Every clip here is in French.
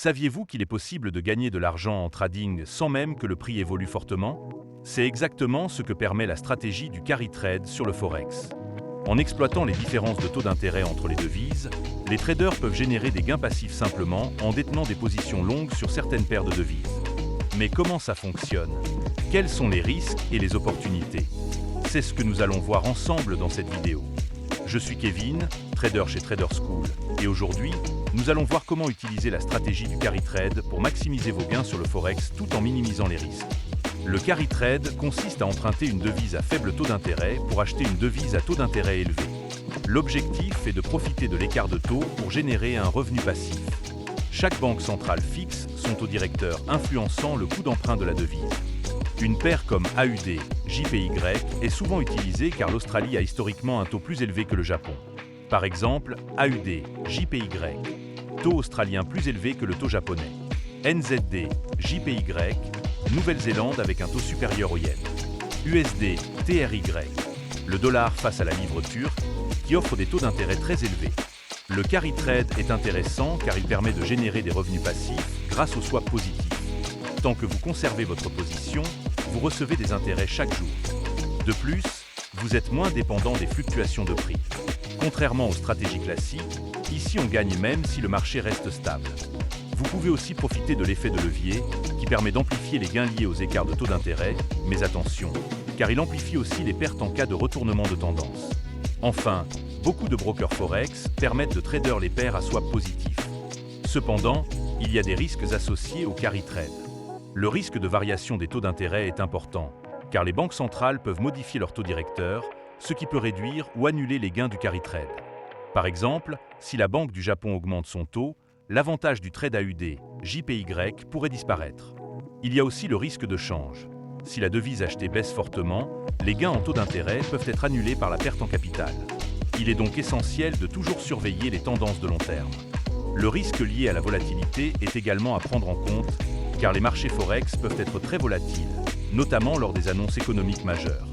Saviez-vous qu'il est possible de gagner de l'argent en trading sans même que le prix évolue fortement? C'est exactement ce que permet la stratégie du carry trade sur le Forex. En exploitant les différences de taux d'intérêt entre les devises, les traders peuvent générer des gains passifs simplement en détenant des positions longues sur certaines paires de devises. Mais comment ça fonctionne? Quels sont les risques et les opportunités? C'est ce que nous allons voir ensemble dans cette vidéo. Je suis Kevin, trader chez Trader School, et aujourd'hui, nous allons voir comment utiliser la stratégie du carry trade pour maximiser vos gains sur le Forex tout en minimisant les risques. Le carry trade consiste à emprunter une devise à faible taux d'intérêt pour acheter une devise à taux d'intérêt élevé. L'objectif est de profiter de l'écart de taux pour générer un revenu passif. Chaque banque centrale fixe son taux directeur influençant le coût d'emprunt de la devise. Une paire comme AUD, JPY est souvent utilisée car l'Australie a historiquement un taux plus élevé que le Japon. Par exemple, AUD, JPY, taux australien plus élevé que le taux japonais. NZD, JPY, Nouvelle-Zélande avec un taux supérieur au yen. USD, TRY, le dollar face à la livre turque, qui offre des taux d'intérêt très élevés. Le carry trade est intéressant car il permet de générer des revenus passifs grâce aux swaps positifs. Tant que vous conservez votre position, vous recevez des intérêts chaque jour. De plus, vous êtes moins dépendant des fluctuations de prix. Contrairement aux stratégies classiques, ici on gagne même si le marché reste stable. Vous pouvez aussi profiter de l'effet de levier, qui permet d'amplifier les gains liés aux écarts de taux d'intérêt, mais attention, car il amplifie aussi les pertes en cas de retournement de tendance. Enfin, beaucoup de brokers Forex permettent de trader les paires à swap positifs. Cependant, il y a des risques associés au carry trade. Le risque de variation des taux d'intérêt est important, car les banques centrales peuvent modifier leur taux directeur, ce qui peut réduire ou annuler les gains du carry trade. Par exemple, si la Banque du Japon augmente son taux, l'avantage du trade AUD, JPY pourrait disparaître. Il y a aussi le risque de change. Si la devise achetée baisse fortement, les gains en taux d'intérêt peuvent être annulés par la perte en capital. Il est donc essentiel de toujours surveiller les tendances de long terme. Le risque lié à la volatilité est également à prendre en compte, car les marchés Forex peuvent être très volatiles, notamment lors des annonces économiques majeures.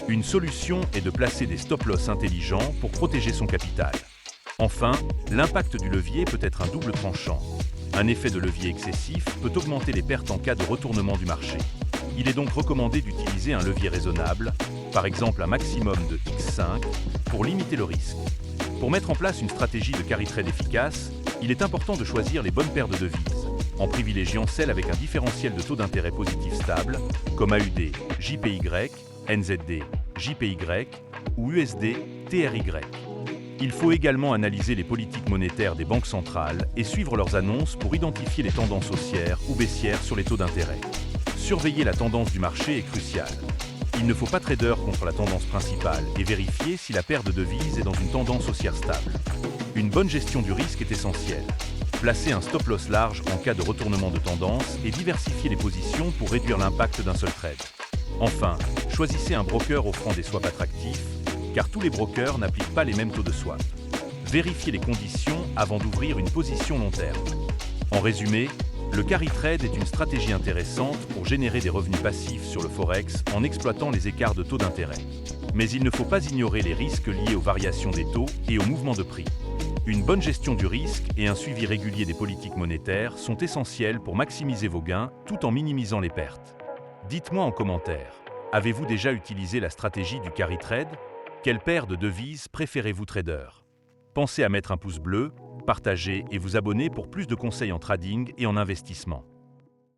Une solution est de placer des stop-loss intelligents pour protéger son capital. Enfin, l'impact du levier peut être un double tranchant. Un effet de levier excessif peut augmenter les pertes en cas de retournement du marché. Il est donc recommandé d'utiliser un levier raisonnable, par exemple un maximum de X5, pour limiter le risque. Pour mettre en place une stratégie de carry trade efficace, il est important de choisir les bonnes paires de devises, en privilégiant celles avec un différentiel de taux d'intérêt positif stable, comme AUD, JPY, NZD, JPY ou USD, TRY. Il faut également analyser les politiques monétaires des banques centrales et suivre leurs annonces pour identifier les tendances haussières ou baissières sur les taux d'intérêt. Surveiller la tendance du marché est crucial. Il ne faut pas trader contre la tendance principale et vérifier si la paire de devises est dans une tendance haussière stable. Une bonne gestion du risque est essentielle. Placez un stop-loss large en cas de retournement de tendance et diversifiez les positions pour réduire l'impact d'un seul trade. Enfin, choisissez un broker offrant des swaps attractifs, car tous les brokers n'appliquent pas les mêmes taux de swap. Vérifiez les conditions avant d'ouvrir une position long terme. En résumé, le carry trade est une stratégie intéressante pour générer des revenus passifs sur le Forex en exploitant les écarts de taux d'intérêt. Mais il ne faut pas ignorer les risques liés aux variations des taux et aux mouvements de prix. Une bonne gestion du risque et un suivi régulier des politiques monétaires sont essentiels pour maximiser vos gains tout en minimisant les pertes. Dites-moi en commentaire, avez-vous déjà utilisé la stratégie du carry trade? Quelle paire de devises préférez-vous trader? Pensez à mettre un pouce bleu, partager et vous abonner pour plus de conseils en trading et en investissement.